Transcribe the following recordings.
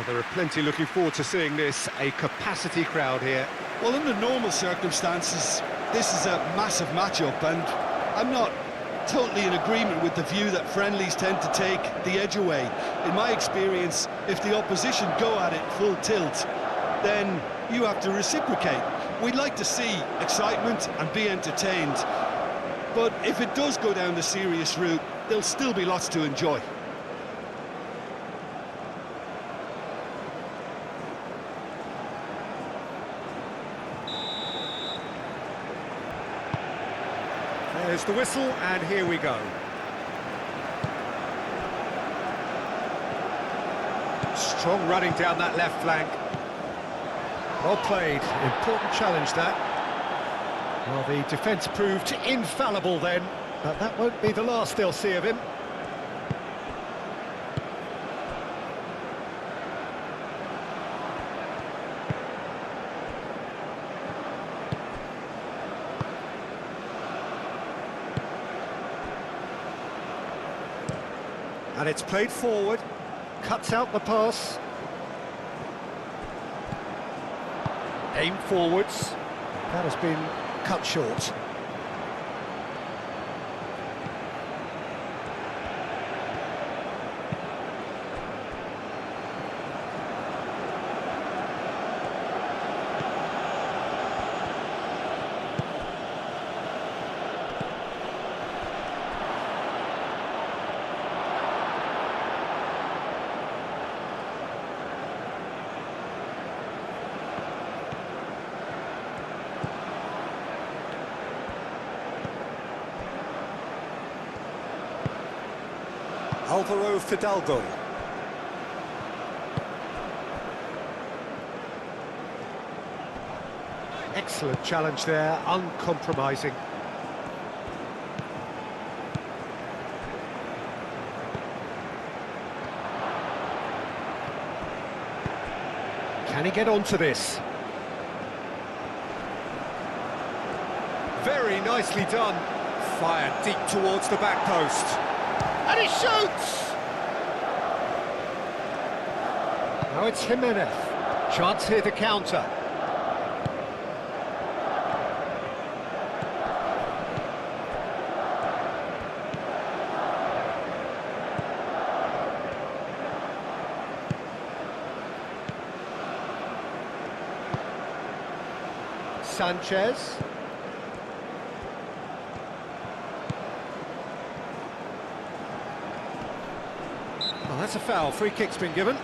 Well, there are plenty looking forward to seeing this, a capacity crowd here. Well, under normal circumstances, this is a massive matchup, and I'm not totally in agreement with the view that friendlies tend to take the edge away. In my experience, if the opposition go at it full tilt, then you have to reciprocate. We'd like to see excitement and be entertained, but if it does go down the serious route, there'll still be lots to enjoy. There's the whistle, and here we go. Strong running down that left flank. Well played, important challenge that. Well, the defence proved infallible then, but that won't be the last they'll see of him. And it's played forward, cuts out the pass. Aim forwards. That has been cut short. Alvaro Fidalgo. Excellent challenge there, uncompromising. Can he get onto this? Very nicely done. Fired deep towards the back post. And he shoots! Now it's Jimenez. Chance here to counter. Sanchez. Oh, that's a foul. Free kick's been given.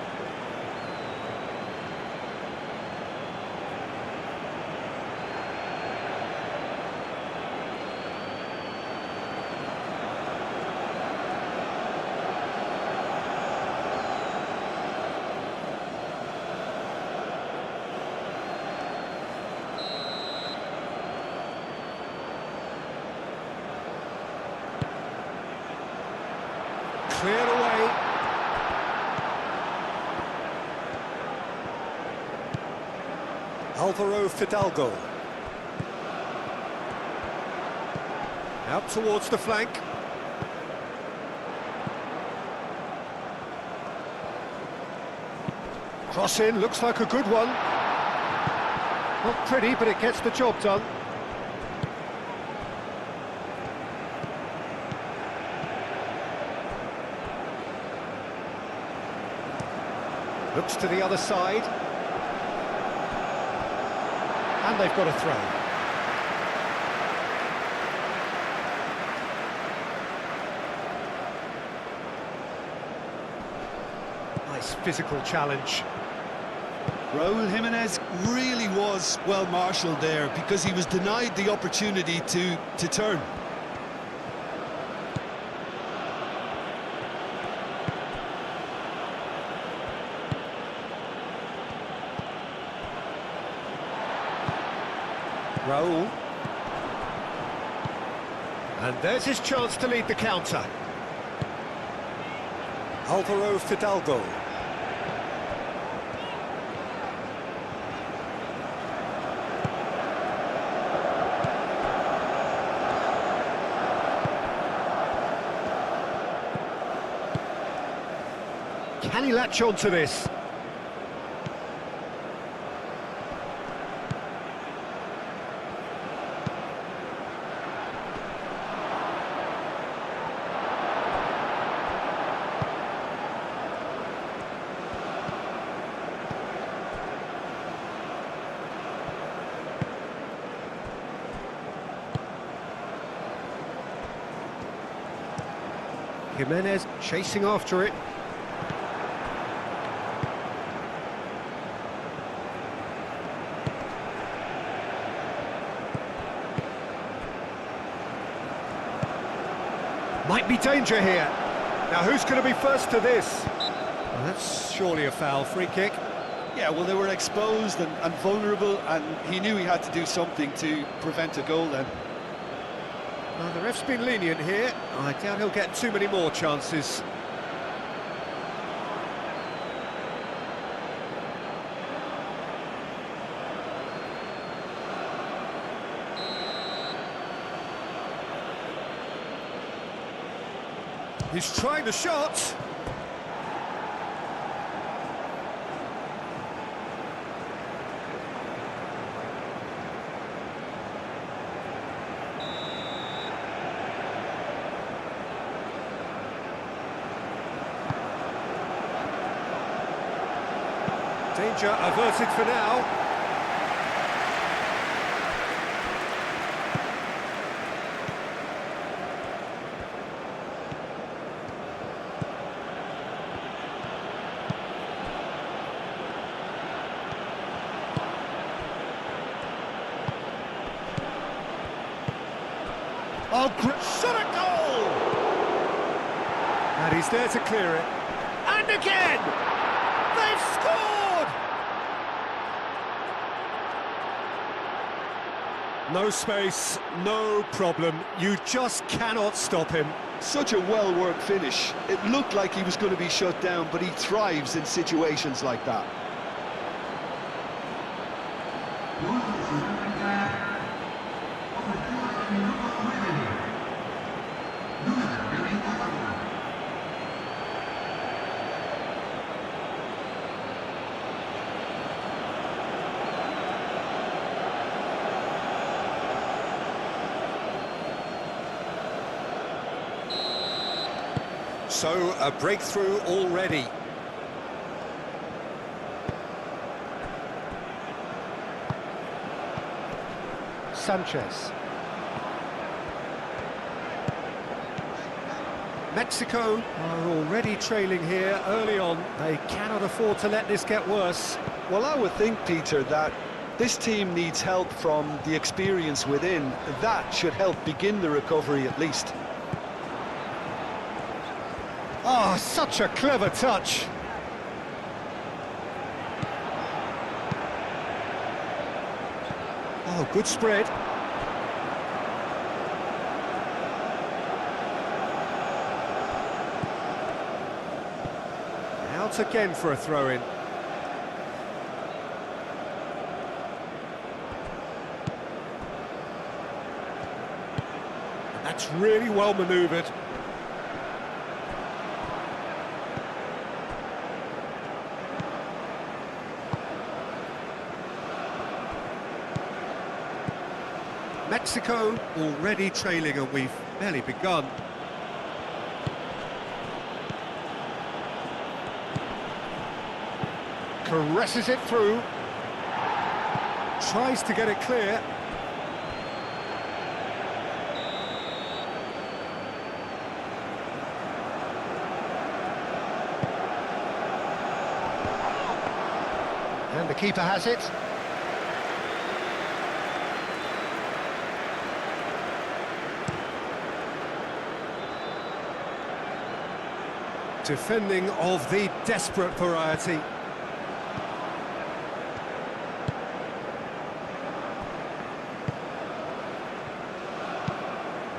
Cleared away. Alvaro Fidalgo. Out towards the flank. Cross in, looks like a good one. Not pretty, but it gets the job done. Looks to the other side. And they've got a throw. Nice physical challenge. Raúl Jimenez really was well marshalled there because he was denied the opportunity to turn. Raúl. And there's his chance to lead the counter. Alvaro Fidalgo. Can he latch on to this? Jimenez chasing after it. Might be danger here. Now who's going to be first to this? Well, that's surely a foul. Free kick. Yeah, well, they were exposed and vulnerable, and he knew he had to do something to prevent a goal then. Well, the ref's been lenient here. I doubt he'll get too many more chances. He's trying the shot. Danger averted for now. Oh, shot a goal! And he's there to clear it. And again! They've scored! No space, no problem. You just cannot stop him. Such a well-worked finish. It looked like he was going to be shut down, but he thrives in situations like that. So, a breakthrough already. Sanchez. Mexico are already trailing here early on. They cannot afford to let this get worse. Well, I would think, Peter, that this team needs help from the experience within. That should help begin the recovery at least. Oh, such a clever touch. Oh, good spread. Out again for a throw-in. That's really well manoeuvred. Mexico already trailing, and we've barely begun. Caresses it through. Tries to get it clear. And the keeper has it. Defending of the desperate variety.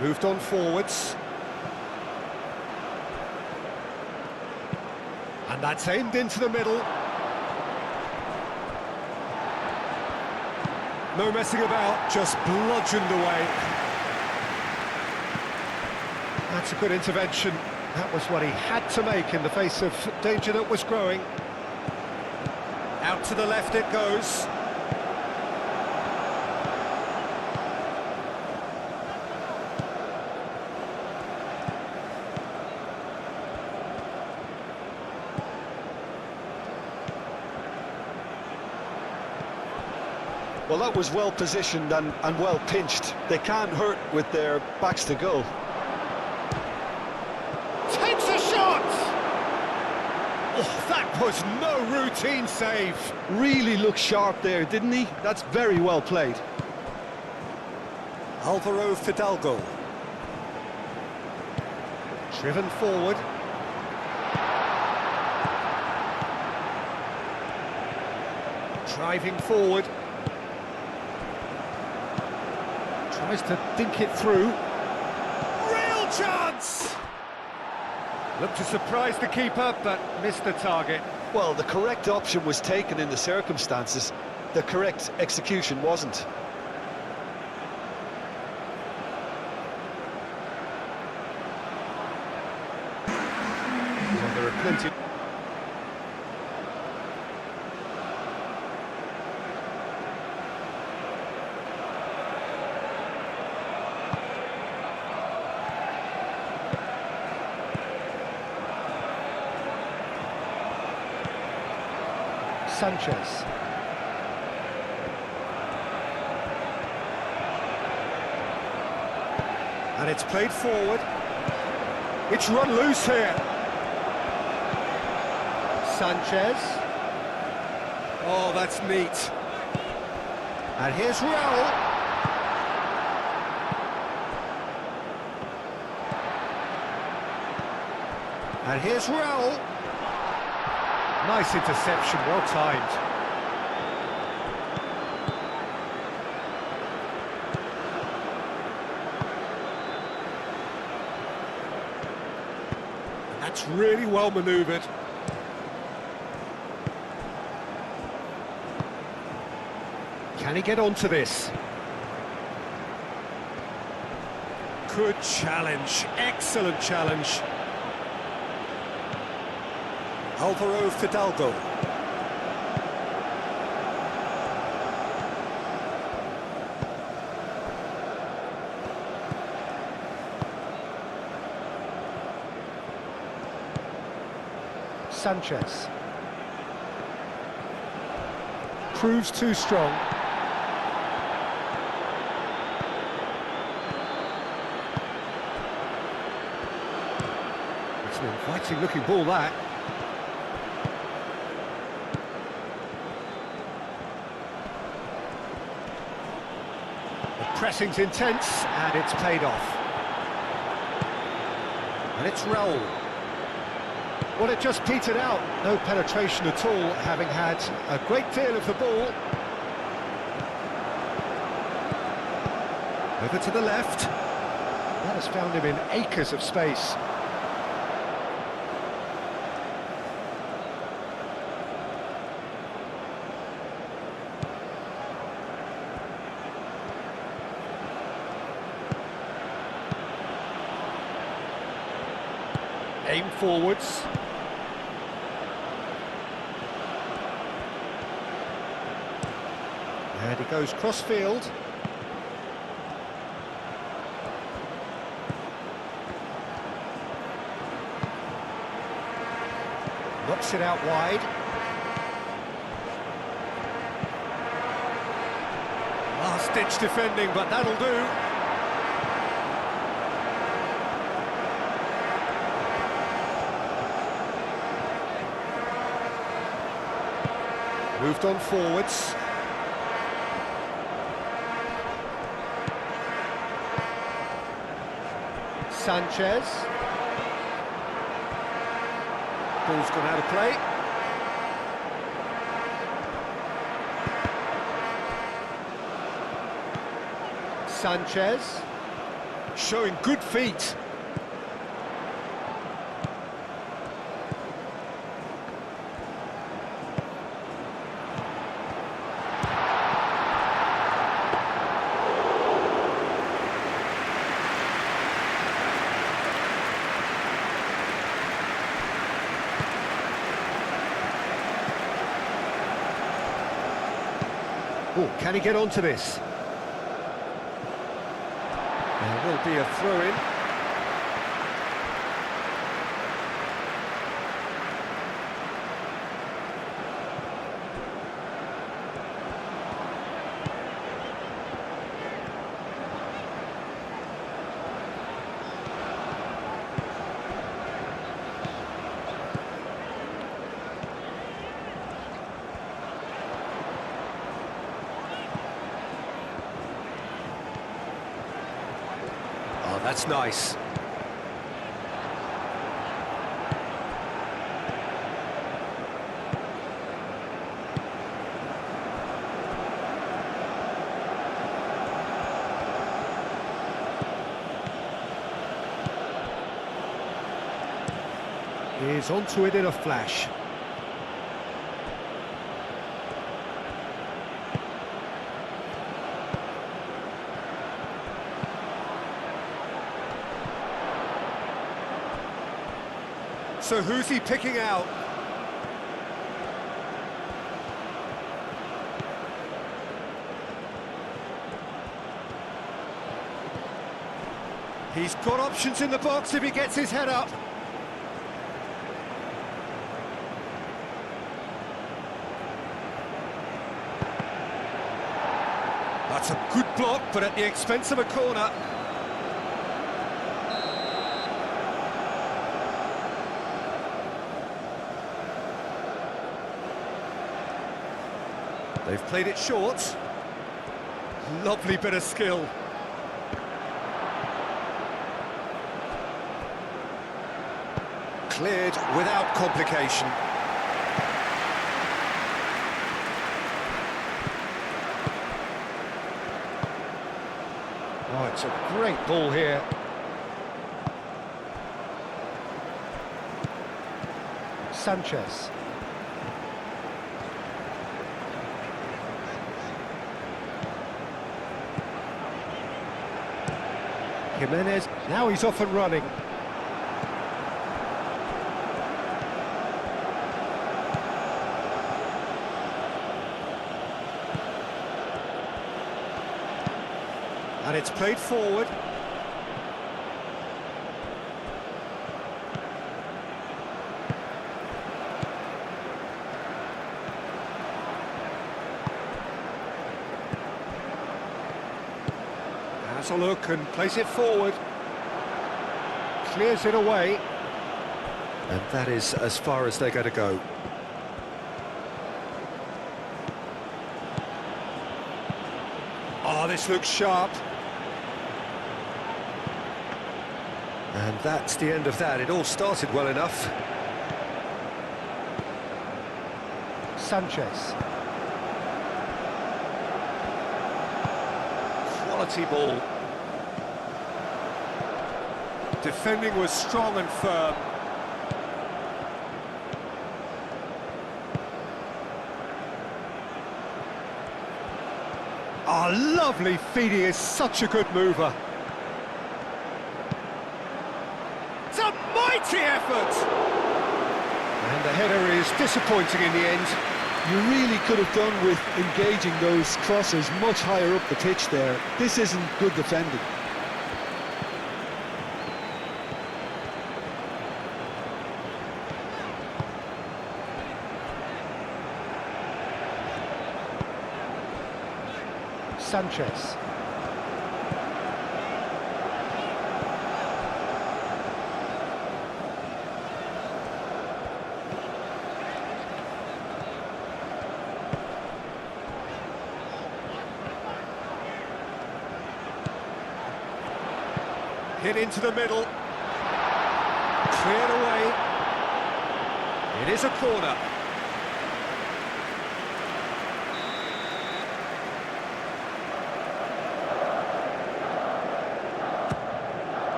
Moved on forwards. And that's aimed into the middle. No messing about, just bludgeoned away. That's a good intervention. That was what he had to make in the face of danger that was growing. Out to the left it goes. Well, that was well positioned and well pinched. They can't hurt with their backs to goal. was no routine save. Really looked sharp there, didn't he? That's very well played. Alvaro Fidalgo. Driven forward. Driving forward. Tries to dink it through. Real chance! Looked to surprise the keeper, but missed the target. Well, the correct option was taken in the circumstances. The correct execution wasn't. Well, there are plenty. Sanchez. And it's played forward. It's run loose here. Sanchez. Oh, that's neat. And here's Raul. And here's Raul. Nice interception, well timed. And that's really well manoeuvred. Can he get onto this? Good challenge, excellent challenge. Alvaro Fidalgo. Sanchez. Proves too strong. It's an inviting looking ball, that. Pressing's intense, and it's paid off. And it's Raul. Well, it just petered out. No penetration at all, having had a great deal of the ball. Over to the left. That has found him in acres of space. Aim forwards. And he goes cross-field. Knocks it out wide. Last-ditch defending, but that'll do. Moved on forwards. Sanchez. Ball's gone out of play. Sanchez. Showing good feet. Oh, can he get onto this? There will be a throw-in. That's nice. He's onto it in a flash. So who's he picking out? He's got options in the box if he gets his head up. That's a good block, but at the expense of a corner. They've played it short. Lovely bit of skill. Cleared without complication. Oh, it's a great ball here. Sanchez. Jimenez, now he's off and running. And it's played forward. Has a look and plays it forward. Clears it away. And that is as far as they're going to go. Oh, this looks sharp. And that's the end of that. It all started well enough. Sanchez. Quality ball. Defending was strong and firm. Oh, lovely feed. He is such a good mover. It's a mighty effort! And the header is disappointing in the end. You really could have done with engaging those crosses much higher up the pitch there. This isn't good defending. Sanchez. Hit into the middle. Cleared away. It is a corner.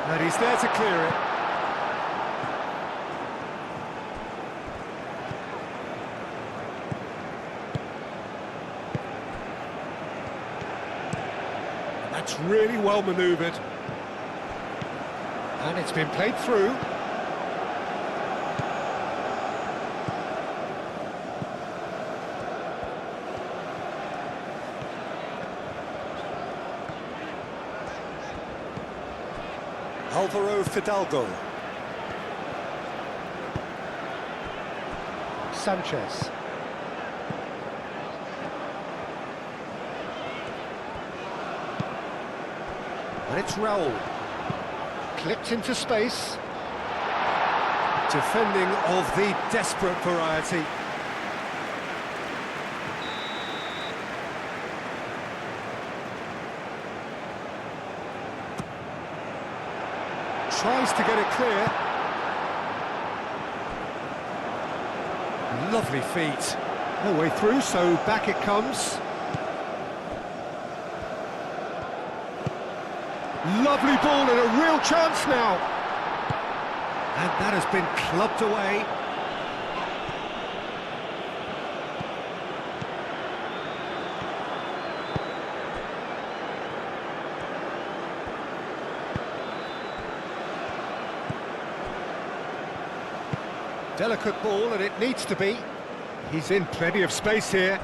And he's there to clear it. That's really well manoeuvred. And it's been played through. Alvaro Fidalgo. Sanchez. And it's Raul. Clipped into space. Defending of the desperate variety. Tries to get it clear. Lovely feet. No way through, so back it comes. Lovely ball and a real chance now. And that has been clubbed away. Delicate ball, and it needs to be. He's in plenty of space here.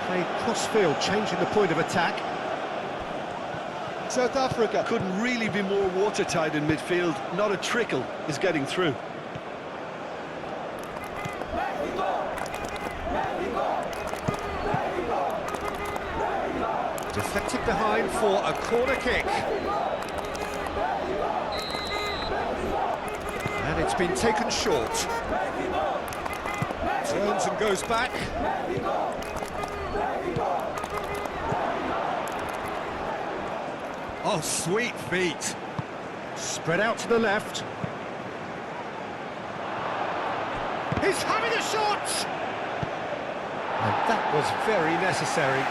Played cross-field, changing the point of attack. South Africa couldn't really be more watertight in midfield. Not a trickle is getting through. Deflected behind for a corner kick. And it's been taken short. Turns and goes back. Oh, sweet feet. Spread out to the left. He's having a shot! And that was very necessary.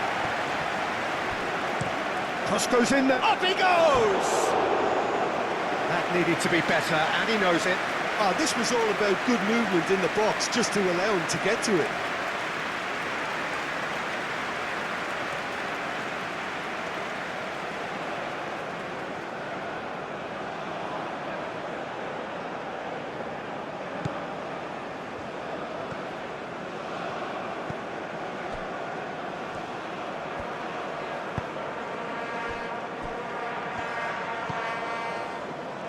Cross goes in there. Up he goes! That needed to be better, and he knows it. This was all about good movement in the box just to allow him to get to it.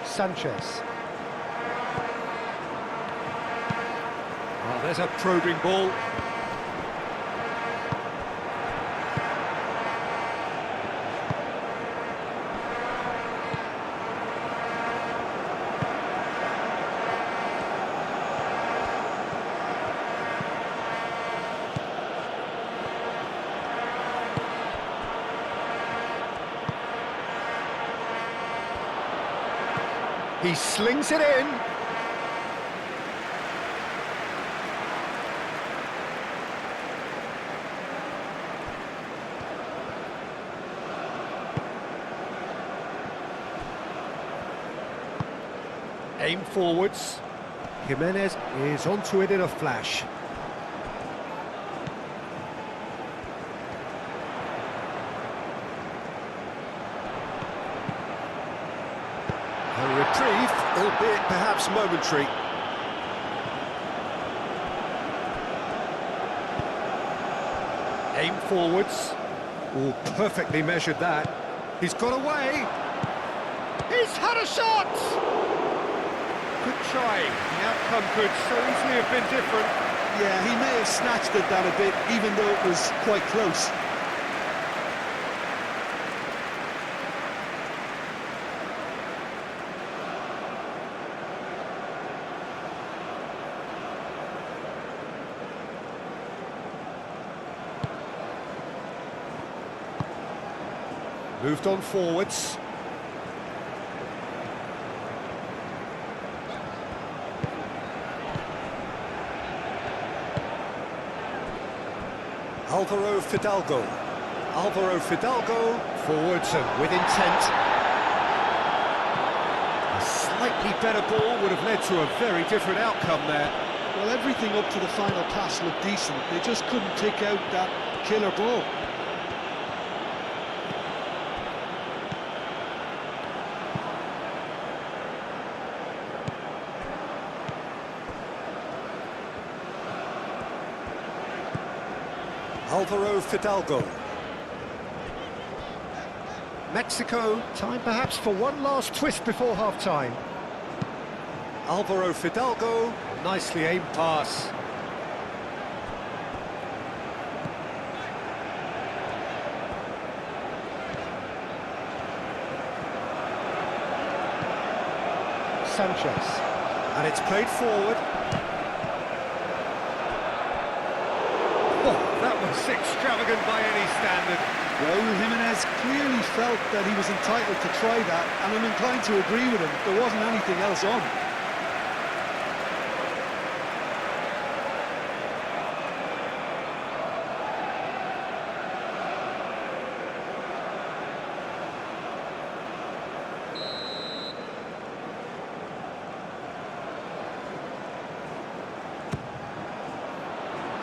Sanchez. Oh, there's a probing ball. He slings it in. Aim forwards. Jimenez is onto it in a flash. A reprieve, albeit perhaps momentary. Aim forwards. Oh, perfectly measured that. He's got away. He's had a shot! Good try. The outcome could so easily have been different. Yeah, he may have snatched at that a bit, even though it was quite close. Moved on forwards. Alvaro Fidalgo. Alvaro Fidalgo, forwards and with intent. A slightly better ball would have led to a very different outcome there. Well, everything up to the final pass looked decent. They just couldn't pick out that killer ball. Alvaro Fidalgo. Mexico, time perhaps for one last twist before half-time. Alvaro Fidalgo, nicely aimed pass. Sanchez. And it's played forward. Oh, that was extravagant by any standard. Raúl Jiménez clearly felt that he was entitled to try that, and I'm inclined to agree with him. There wasn't anything else on.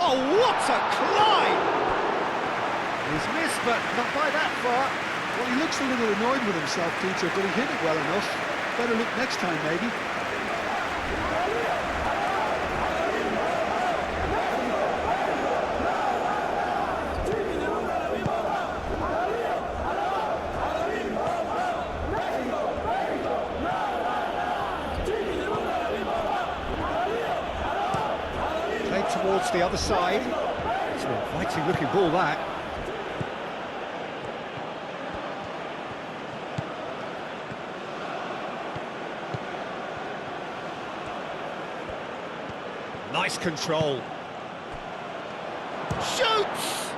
Oh, what a climb! He's missed, but not by that far. Well, he looks a little annoyed with himself, Peter, but he hit it well enough. Better look next time, maybe. Played towards the other side. It's an inviting looking ball, that. Nice control. Shoots!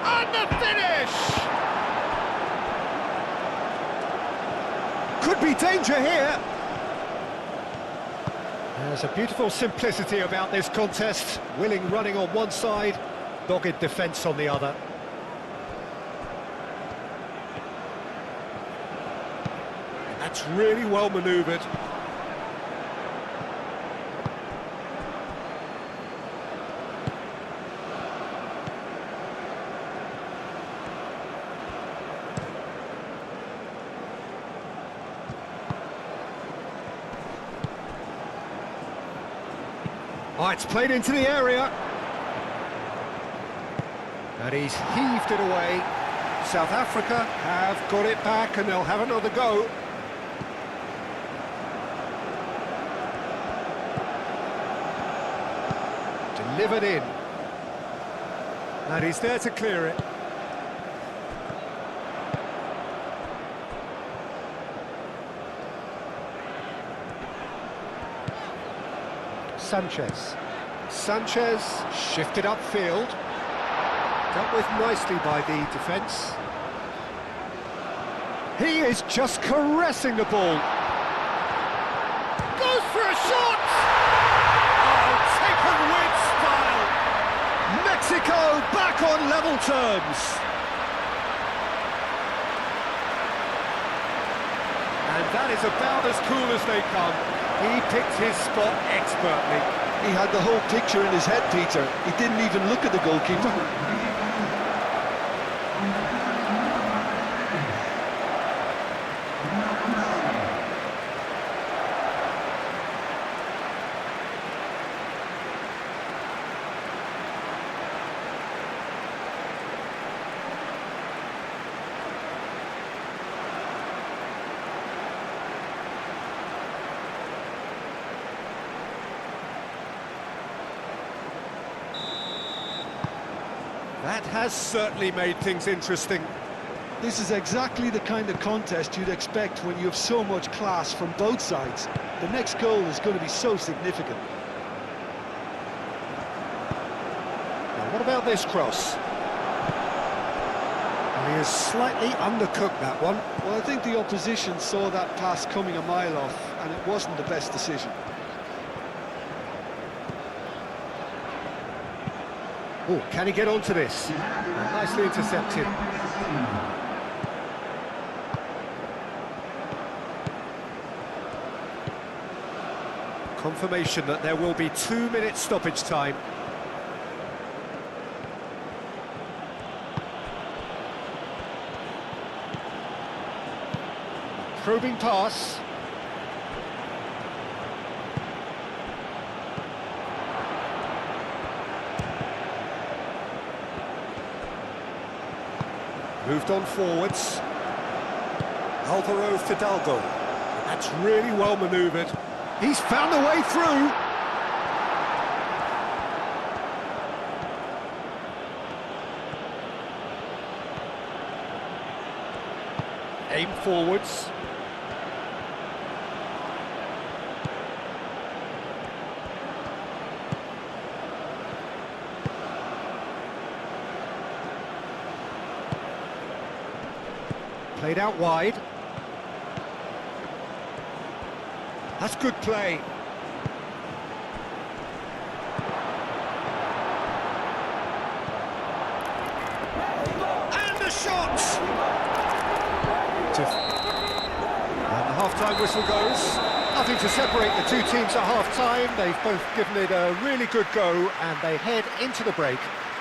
And the finish! Could be danger here. There's a beautiful simplicity about this contest. Willing running on one side, dogged defence on the other. And that's really well manoeuvred. Oh, it's played into the area. And he's heaved it away. South Africa have got it back and they'll have another go. Delivered in. And he's there to clear it. Sanchez. Sanchez shifted upfield. Dealt with nicely by the defence. He is just caressing the ball. Goes for a shot! Oh, taken with style! Mexico back on level terms. And that is about as cool as they come. He picked his spot expertly. He had the whole picture in his head, Peter. He didn't even look at the goalkeeper. That has certainly made things interesting. This is exactly the kind of contest you'd expect when you have so much class from both sides. The next goal is going to be so significant. Now, what about this cross? And he has slightly undercooked that one. Well, I think the opposition saw that pass coming a mile off, and it wasn't the best decision. Oh, can he get onto this? Nicely intercepted. Confirmation that there will be 2 minutes stoppage time. Probing pass. Moved on forwards. Alvaro Fidalgo. That's really well manoeuvred. He's found a way through. Aim forwards. Played out wide. That's good play. And the shot! And the half-time whistle goes. Nothing to separate the two teams at half-time. They've both given it a really good go, and they head into the break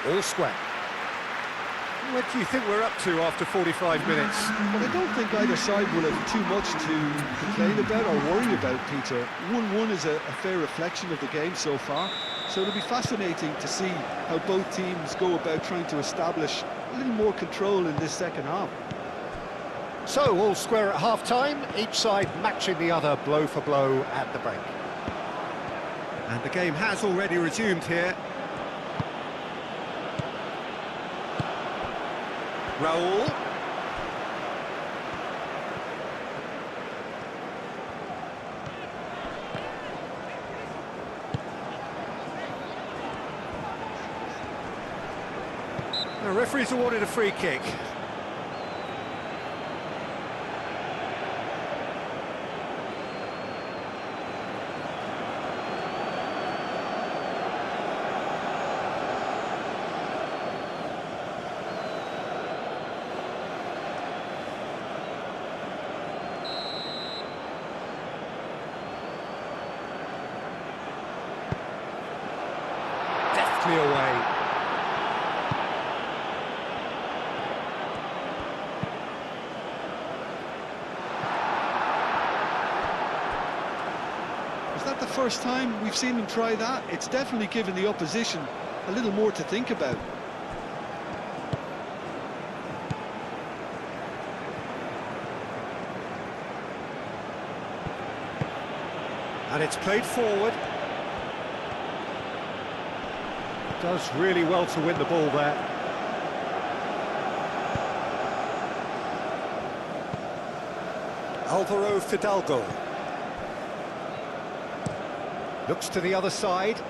all square. What do you think we're up to after 45 minutes? Well, I don't think either side will have too much to complain about or worry about, Peter. 1-1 is a fair reflection of the game so far, so it'll be fascinating to see how both teams go about trying to establish a little more control in this second half. So, all square at half-time, each side matching the other blow for blow at the break. And the game has already resumed here. Raul. The referee's awarded a free kick. Away. Is that the first time we've seen them try that? It's definitely given the opposition a little more to think about. And it's played forward. Does really well to win the ball there. Alvaro Fidalgo. Looks to the other side.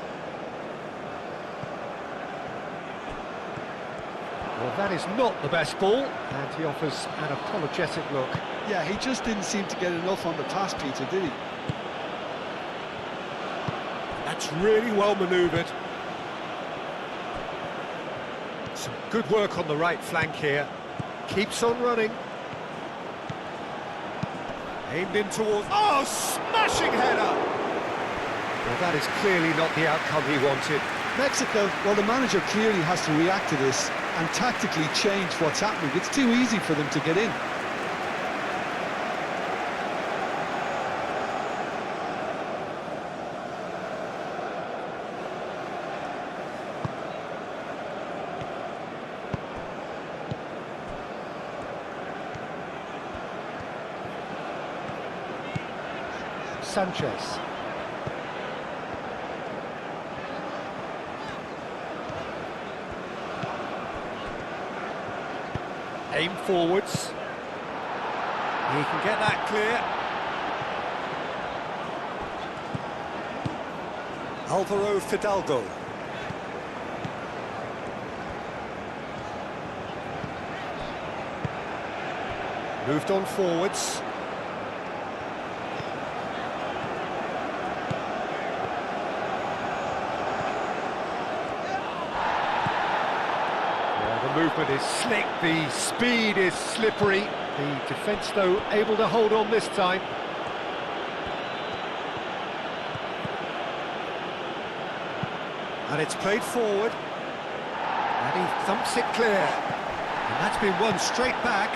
Well, that is not the best ball, and he offers an apologetic look. Yeah, he just didn't seem to get enough on the pass, Peter, did he? That's really well manoeuvred. Some good work on the right flank here. Keeps on running. Aimed in towards... Oh, smashing header! Well, that is clearly not the outcome he wanted. Mexico, well, the manager clearly has to react to this and tactically change what's happening. It's too easy for them to get in. Sanchez. Aim forwards. He can get that clear. Alvaro Fidalgo. Moved on forwards. The movement is slick, the speed is slippery. The defence, though, able to hold on this time. And it's played forward. And he thumps it clear. And that's been won straight back.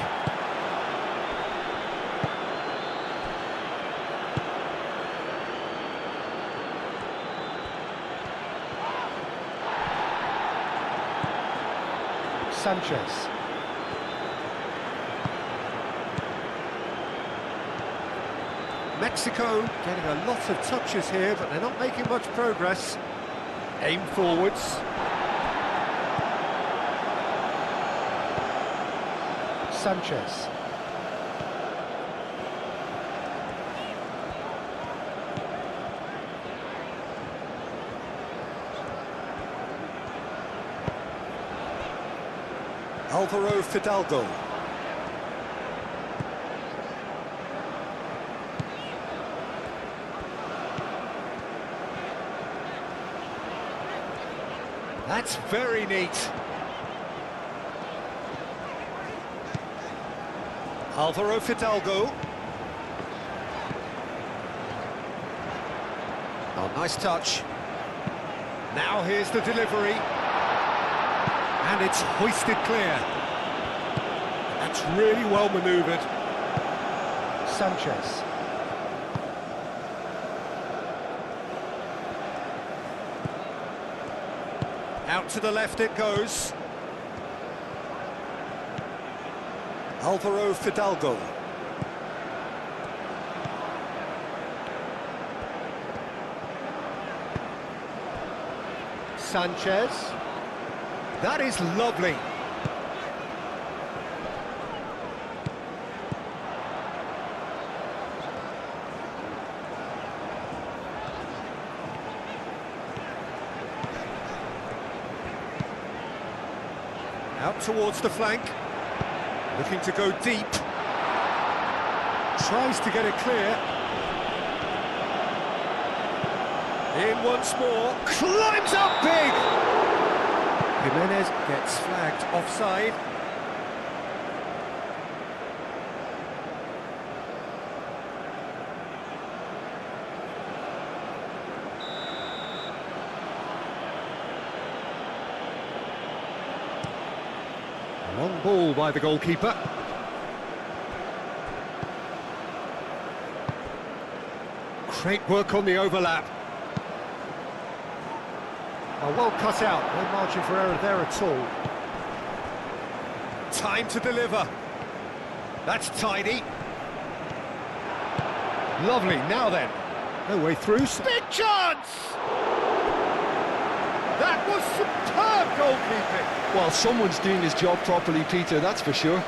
Sanchez. Mexico getting a lot of touches here, but they're not making much progress. Aim forwards. Sanchez. Alvaro Fidalgo. That's very neat. Alvaro Fidalgo. Oh, nice touch. Now here's the delivery. And it's hoisted clear. That's really well manoeuvred. Sanchez. Out to the left it goes. Alvaro Fidalgo. Sanchez. That is lovely. Out towards the flank. Looking to go deep. Tries to get it clear. In once more. Climbs up big! Jimenez gets flagged offside. Long ball by the goalkeeper. Great work on the overlap. Oh, well cut out, no margin for error there at all. Time to deliver. That's tidy. Lovely, now then. No way through, big chance! That was superb goalkeeping. Well, someone's doing his job properly, Peter, that's for sure.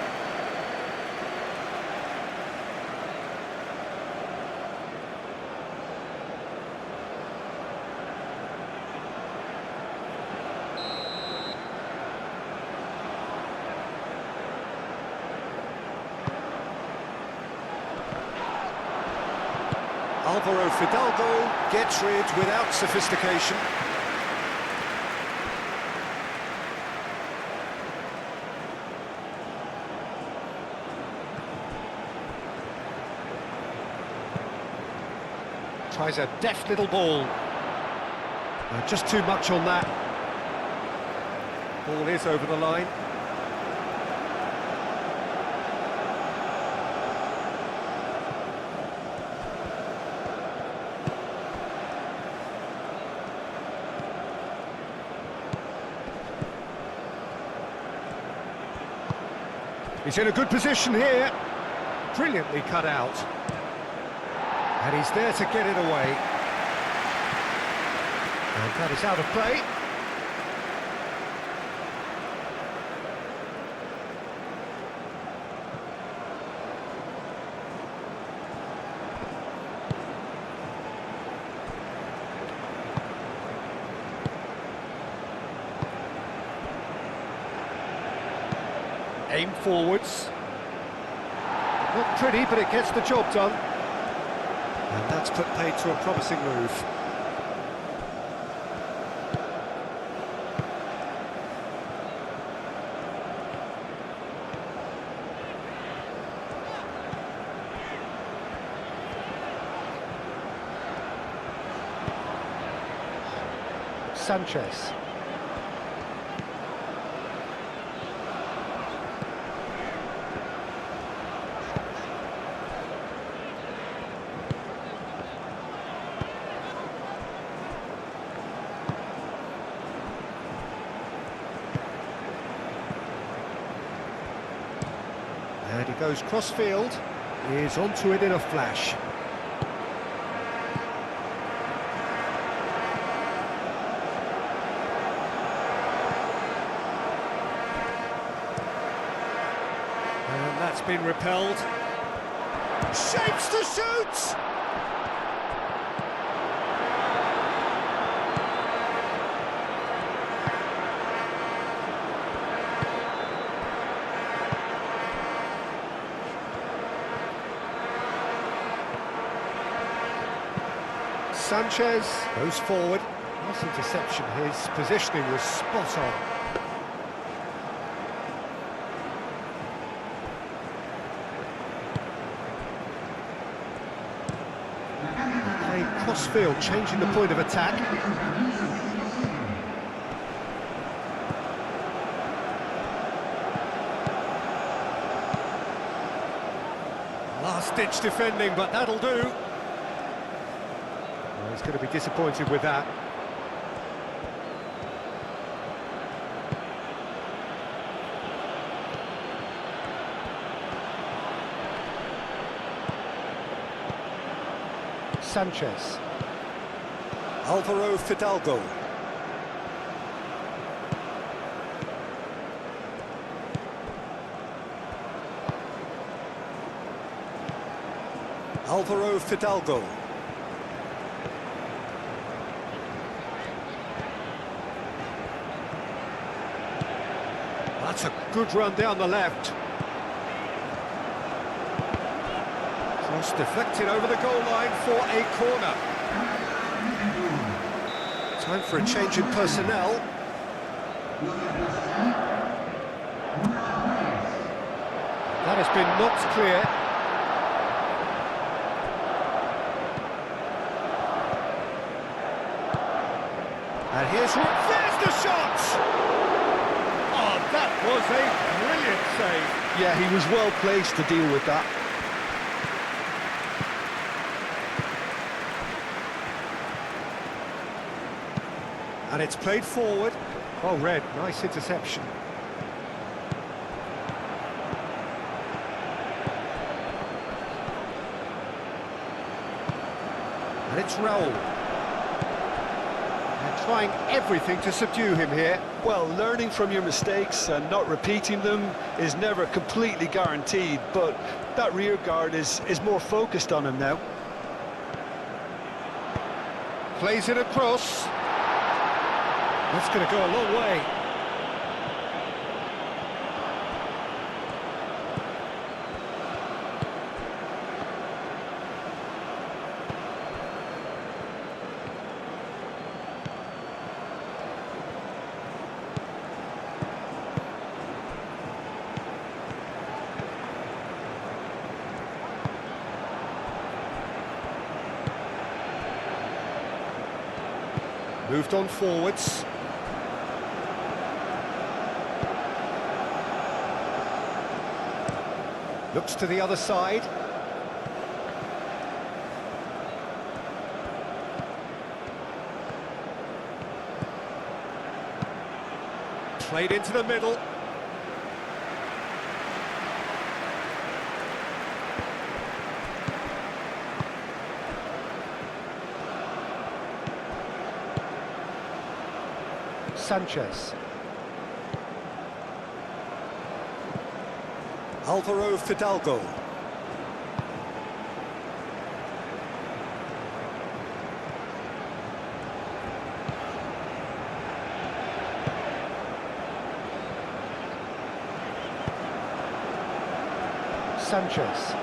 Alvaro Fidalgo gets rid without sophistication. Tries a deft little ball. Just too much on that. Ball is over the line. He's in a good position here. Brilliantly cut out. And he's there to get it away. And that is out of play. Aim forwards. Not pretty, but it gets the job done. And that's put paid to a promising move. Sanchez. And he goes cross-field, is onto it in a flash. And that's been repelled. Shapes to shoot! Sanchez goes forward. Nice interception. His positioning was spot on. Played cross-field, changing the point of attack. Last-ditch defending, but that'll do. Well, he's going to be disappointed with that. Sanchez. Alvaro Fidalgo. Alvaro Fidalgo. That's a good run down the left. Cross deflected over the goal line for a corner. Time for a change in personnel. That has been knocked clear. And there's the shot! Oh, that was a brilliant save. Yeah, he was well placed to deal with that. And it's played forward. Oh, Red, nice interception. And it's Raul. They're trying everything to subdue him here. Well, learning from your mistakes and not repeating them is never completely guaranteed, but that rear guard is more focused on him now. Plays it across. That's going to go a long way. Moved on forwards. Looks to the other side. Played into the middle. Sanchez. Alvaro Fidalgo. Sanchez.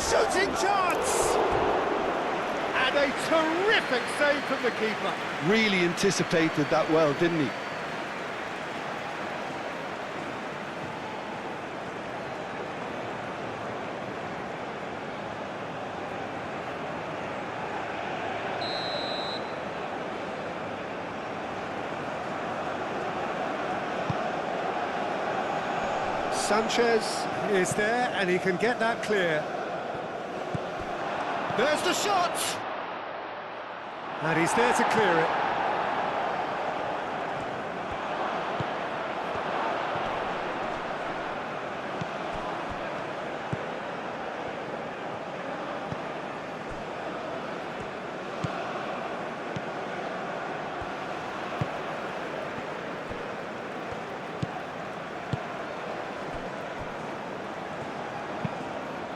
Shooting chance! And a terrific save from the keeper. Really anticipated that well, didn't he? Sanchez is there and he can get that clear. There's the shot! And he's there to clear it.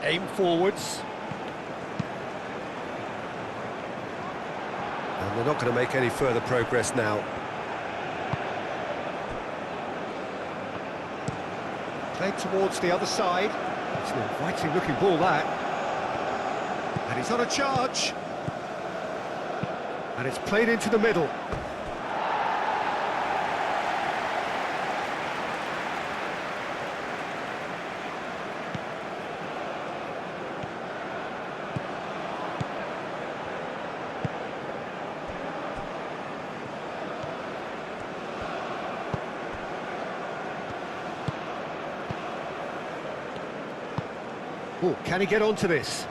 Aim forwards. And they're not going to make any further progress now. Played towards the other side. It's an inviting looking ball, that. And he's on a charge. And it's played into the middle. Oh, can he get onto this?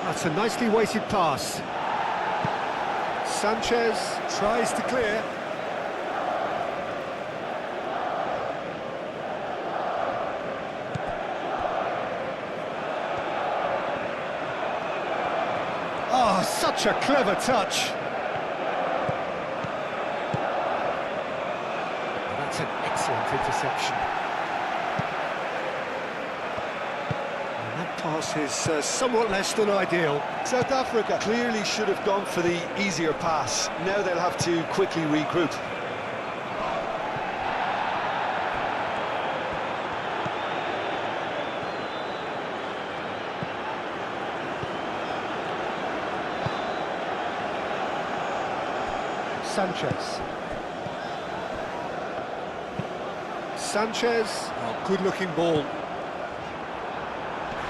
That's a nicely weighted pass. Sanchez tries to clear. Oh, such a clever touch. Oh, that's an excellent interception. And that pass is somewhat less than ideal. South Africa clearly should have gone for the easier pass. Now they'll have to quickly regroup. Sanchez, oh, good-looking ball.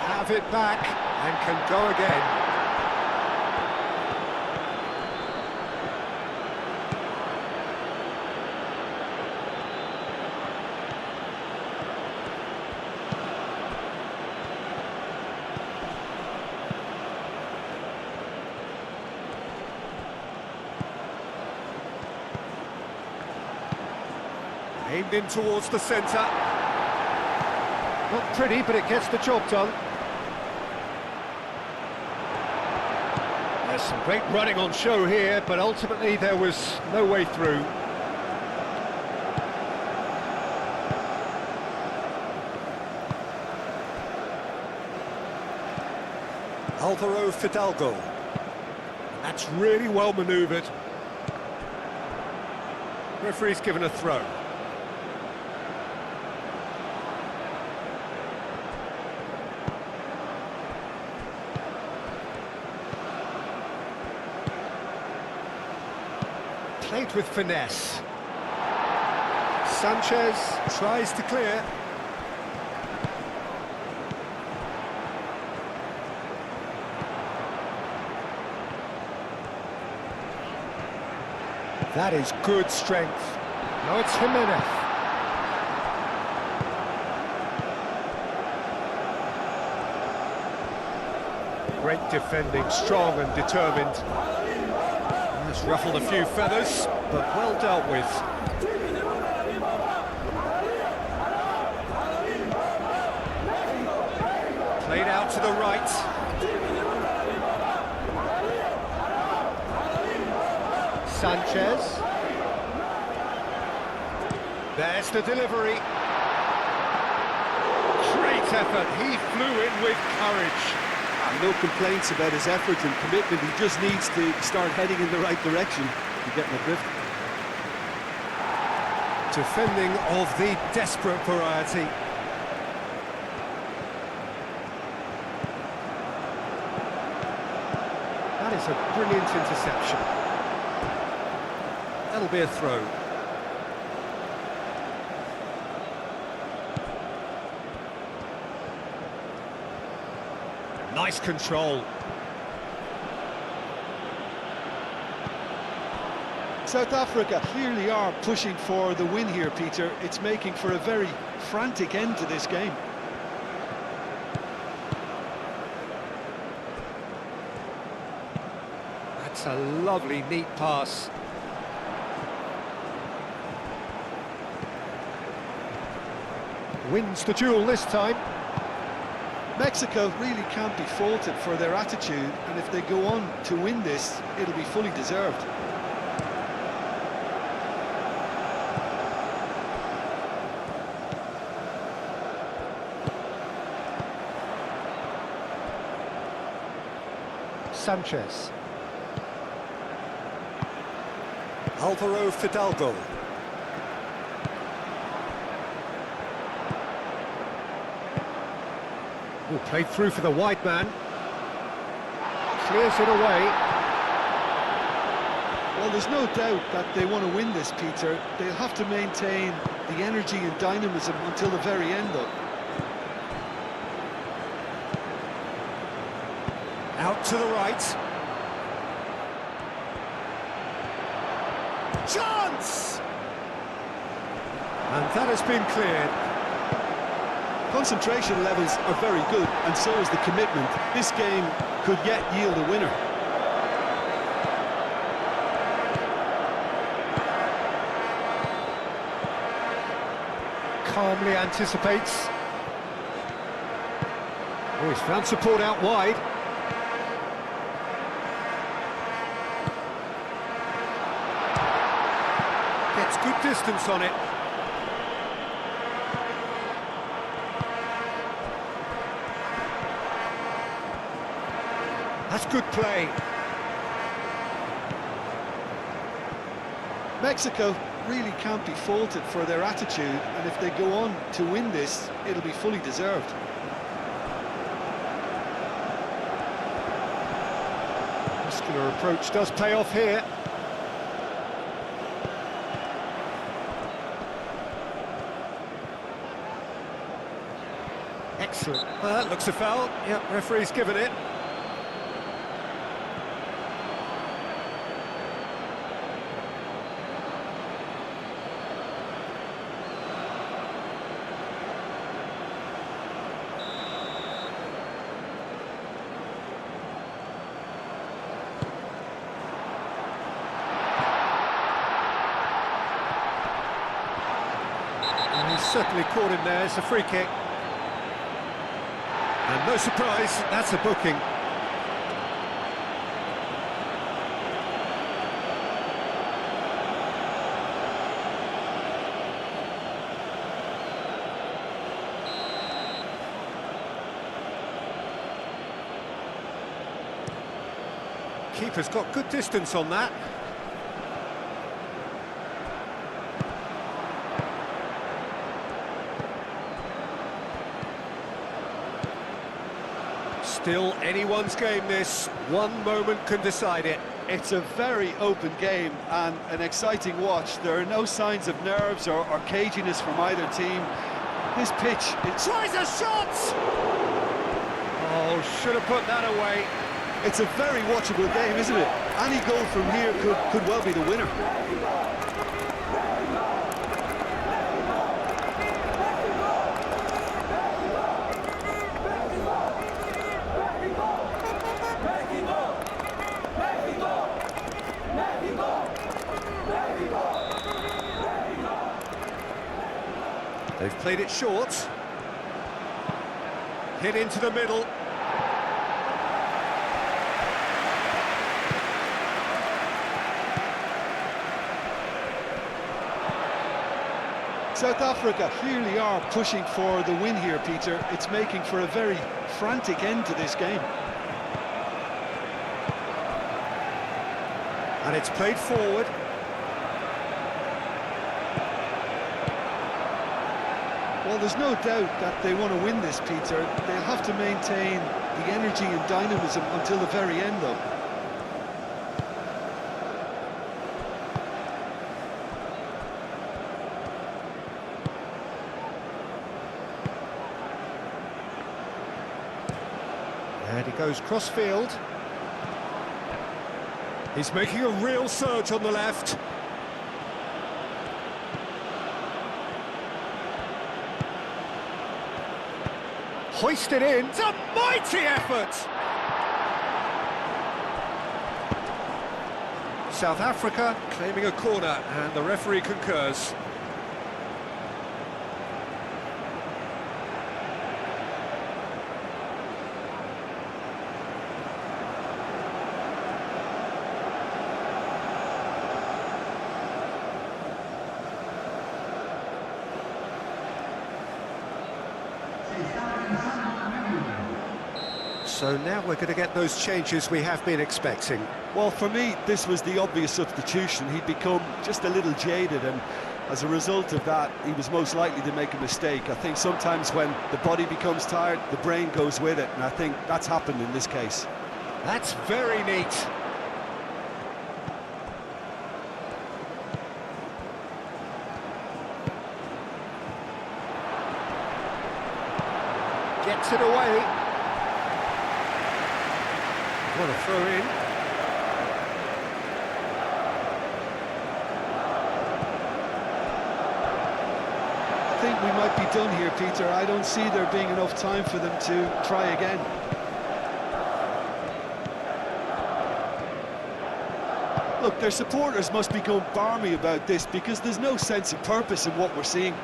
Have it back and can go again. Aimed in towards the centre. Not pretty, but it gets the job done. There's some great running on show here, but ultimately there was no way through. Alvaro Fidalgo. That's really well manoeuvred. Referee's given a throw. Played with finesse. Sanchez tries to clear. That is good strength. No, it's Jimenez. Great defending, strong and determined. Has ruffled a few feathers, but well dealt with. Played out to the right. Sanchez. There's the delivery. Great effort. He flew in with courage. No complaints about his effort and commitment. He just needs to start heading in the right direction to get my drift. Defending of the desperate variety. That is a brilliant interception. That'll be a throw. Nice control. South Africa clearly are pushing for the win here, Peter. It's making for a very frantic end to this game. That's a lovely, neat pass. Wins the duel this time. Mexico really can't be faulted for their attitude, and if they go on to win this, it'll be fully deserved. Sanchez. Alvaro Fidalgo. Oh, played through for the wide man. Clears it away. Well, there's no doubt that they want to win this, Peter. They'll have to maintain the energy and dynamism until the very end, though. Out to the right. Chance! And that has been cleared. Concentration levels are very good, and so is the commitment. This game could yet yield a winner. Calmly anticipates. Oh, he's found support out wide. Gets good distance on it. That's good play. Mexico really can't be faulted for their attitude, and if they go on to win this, it'll be fully deserved. Muscular approach does pay off here. Excellent. Well, that looks a foul. Yep, referee's given it. And he's certainly caught him there. It's a free kick. And no surprise, that's a booking. Keeper's got good distance on that. Still anyone's game this. One moment can decide it. It's a very open game and an exciting watch. There are no signs of nerves or caginess from either team. This pitch, it Tries a shot! Oh, should have put that away. it's a very watchable game, isn't it? Any goal from here could well be the winner. They've played it short. Hit into the middle. South Africa clearly are pushing for the win here, Peter. It's making for a very frantic end to this game. And it's played forward. Well, there's no doubt that they want to win this, Peter. They'll have to maintain the energy and dynamism until the very end, though. And he goes cross-field. He's making a real surge on the left. Hoisted in. It's a mighty effort! South Africa claiming a corner, and the referee concurs. So now we're going to get those changes we have been expecting. Well, for me, this was the obvious substitution. He'd become just a little jaded, and as a result of that, he was most likely to make a mistake. I think sometimes when the body becomes tired, the brain goes with it, and I think that's happened in this case. That's very neat. Gets it away. What a throw in. I think we might be done here, Peter. I don't see there being enough time for them to try again. Look, their supporters must be going balmy about this because there's no sense of purpose in what we're seeing.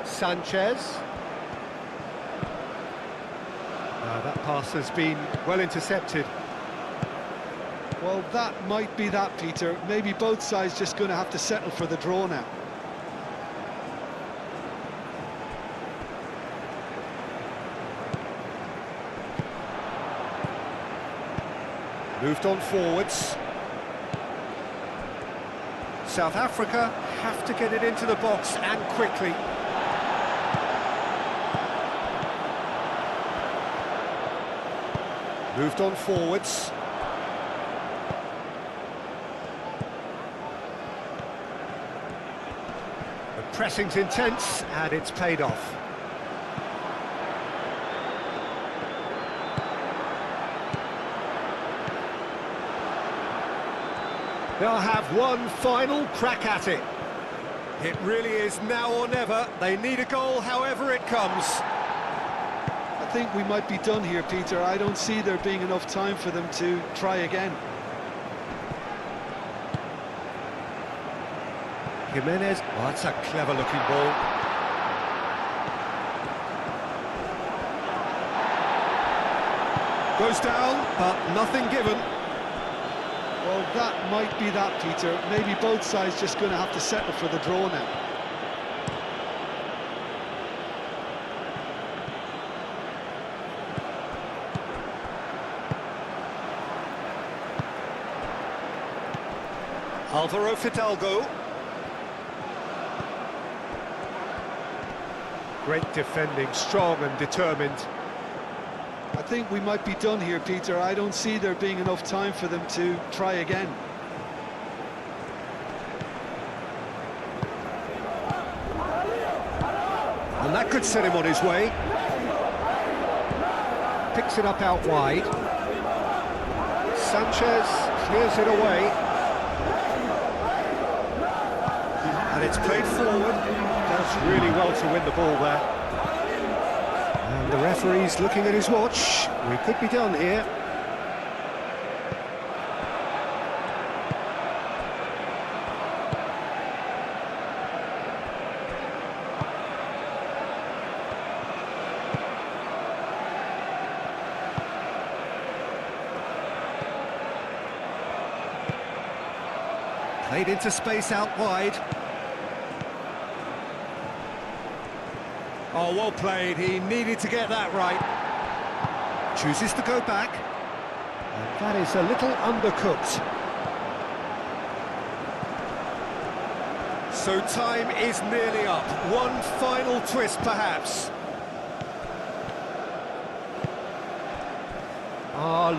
Sanchez. That pass has been well intercepted. Well, that might be that, Peter. Maybe both sides just going to have to settle for the draw now. Moved on forwards. South Africa have to get it into the box and quickly. Moved on forwards. The pressing's intense and it's paid off. They'll have one final crack at it. It really is now or never. They need a goal however it comes. I think we might be done here, Peter. I don't see there being enough time for them to try again. Jimenez, oh, that's a clever-looking ball. Goes down, but nothing given. Well, that might be that, Peter. Maybe both sides just going to have to settle for the draw now. Alvaro Fidalgo. Great defending, strong and determined. I think we might be done here, Peter. I don't see there being enough time for them to try again. And that could set him on his way. Picks it up out wide. Sanchez clears it away. And it's played forward. Does really well to win the ball there. And the referee's looking at his watch. We could be done here. Played into space out wide. Oh, well played. He needed to get that right. Chooses to go back. And that is a little undercooked. So time is nearly up. One final twist, perhaps.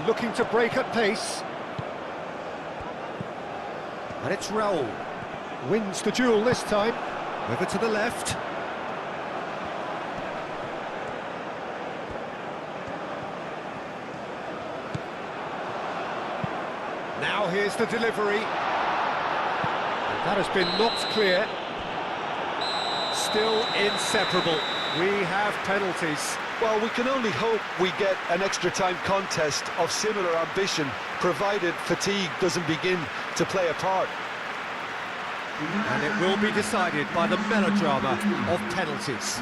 Looking to break at pace. And it's Raul. Wins the duel this time. Over to the left. Now here's the delivery. That has been knocked clear. Still inseparable. We have penalties. Well, we can only hope we get an extra time contest of similar ambition, provided fatigue doesn't begin to play a part. And it will be decided by the melodrama of penalties.